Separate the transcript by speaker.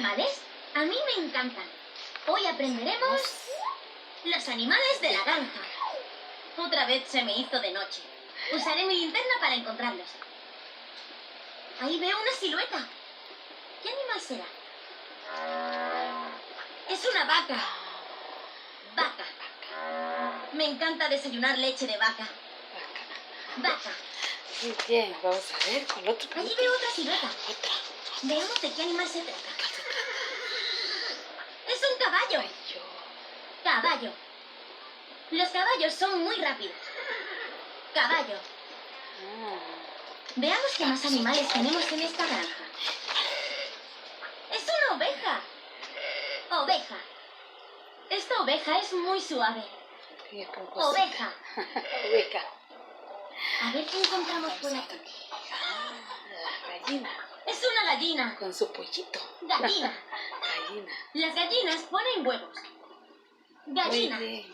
Speaker 1: animales? A mí me encantan. Hoy aprenderemos los animales de la granja. Otra vez se me hizo de noche. Usaré mi linterna para encontrarlos. Ahí veo una silueta. ¿Qué animal será? Es una vaca. Vaca. Me encanta desayunar leche de vaca. Vaca.
Speaker 2: Muy bien, vamos a ver con otro.
Speaker 1: Allí veo otra silueta.
Speaker 2: Otra.
Speaker 1: Veamos de qué animal se trata. Es un caballo. Caballo. Los caballos son muy rápidos. Caballo. Veamos qué más animales tenemos en esta granja. Es una oveja. Oveja. Esta oveja es muy suave. Oveja.
Speaker 2: Oveja.
Speaker 1: A ver qué encontramos por aquí.
Speaker 2: La gallina.
Speaker 1: Es una gallina.
Speaker 2: Con su pollito.
Speaker 1: Gallina.
Speaker 2: Gallina.
Speaker 1: Las gallinas ponen huevos. Gallina.
Speaker 2: Muy bien.